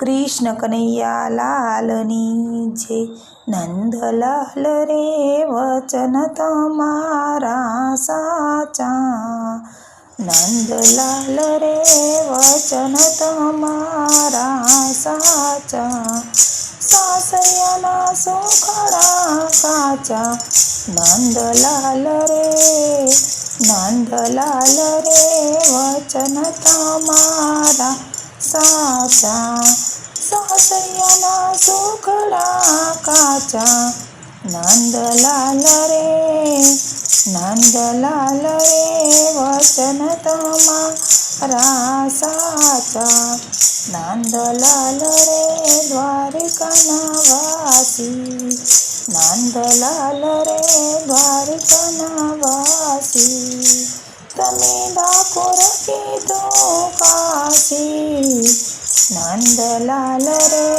कृष्ण कन्हैया लालनी जय। नंदलाल रे वचन तमारा साचा, नंदलाल रे वचन तमारा साचा। सासरियाना सुखड़ा काचा, नंदलाल रे वचन तमारा साचा। सासरियाना सुखड़ा काचा, नंदलाल रे वचन तमारा साचा। नंदलाल रे द्वारिकाना वासी, नंदलाल रे द्वारिकाना वासी। तमे डाकोर कीधुं काशी, नंदलाल रे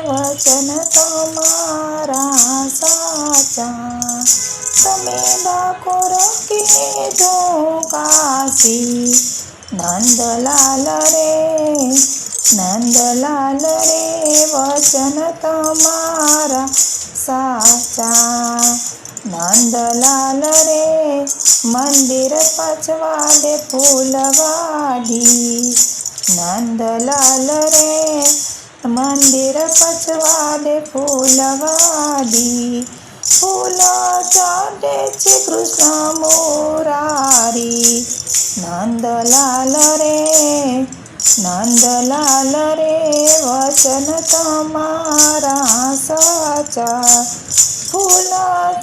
वचन तमारा साचा। तमे डाकोर कीधुं काशी, नंदलाल रे वचन तमारा साचा। नंदलाल रे मंदिर पछवाड़े फूलवाड़ी, नंदलाल रे मंदिर पछवाड़े फूलवाड़ी। फूल चढ़े छे कृष्ण मुरारी, नंदलाल रे वचन तमारा साचा। फूल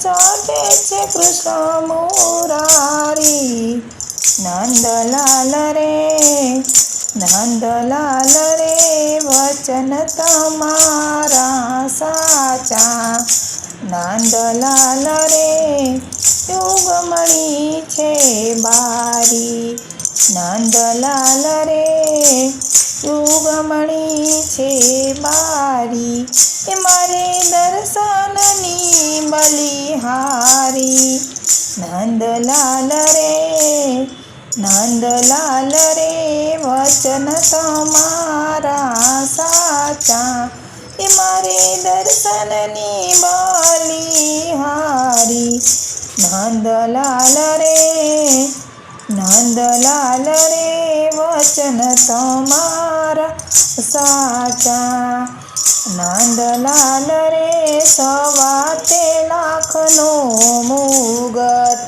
चढ़े छे कृष्ण मुरारी, नंदलाल रे वचन तमारा साचा। नंदलाल रे युगमणि छे बारी, नंदलाल रे युगमणि छे बारी। मारे दर्शननी बलिहारी, नंदलाल रे वचन तमारा साचा। मारे दर्शननी बलिहारी, नंदलाल रे वचन तमारा साचा। नंदलाल रे सवाते लाखनो मुगट,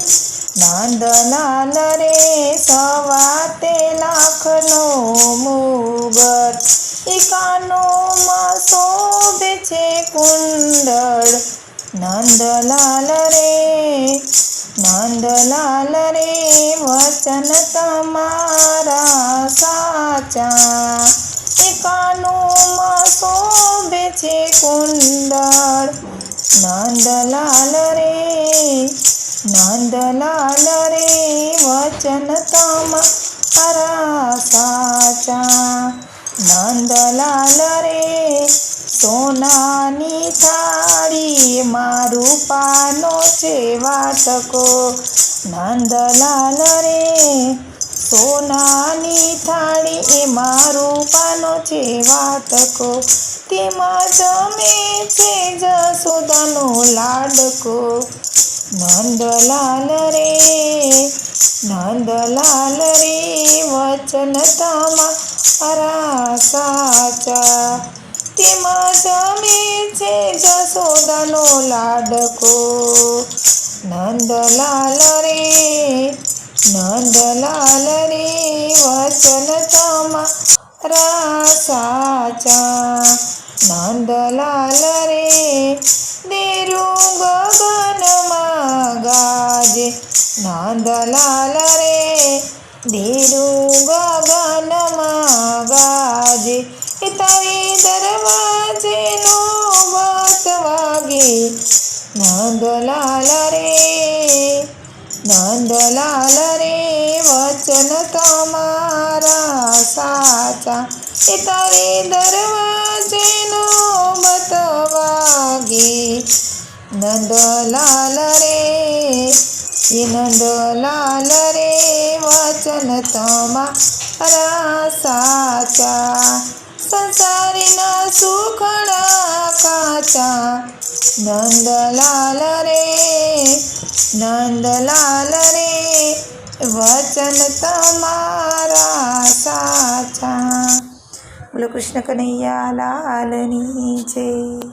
नंदलाल रे सवाते लाखनो मुगट। कानो में शोभे छे कुंडल, नंदलाल रे वचन तमारा साचा। कानो में शोभे छे कुंडल, नंदलाल रे वचन तमारा साचा। नंदलाल रे सोनानी थाળી માં રૂપાનો છે વાટકો, નંદલાલ રે સોનાની થાળી એમાં રૂપાનો છે વાટકો। તેમાં જમે છે જસોદાનો લાડકો, નંદલાલ રે વચન તમારા સાચા। તેમાં જમે છે જસોદાનો લાડકો, નંદલાલ રે વચન તમારા સાચા। નંદલાલ રે દેરું ગગનમાં ગાજે, નંદલાલ રે દેરું ગગનમાં ગાજે। તારી દરવાજે નોબત વાગે, નંદલાલ રે વચન તમારા સાચા। તારે દરવાજે નોબત વાગે, નંદલાલ રે વચન તમારા સાચા। સાચા સંસારીના સુખડા કાચા નંદલાલ રે વચન તમારા સાચા. બોલો કૃષ્ણ કનૈયા લાલની જય.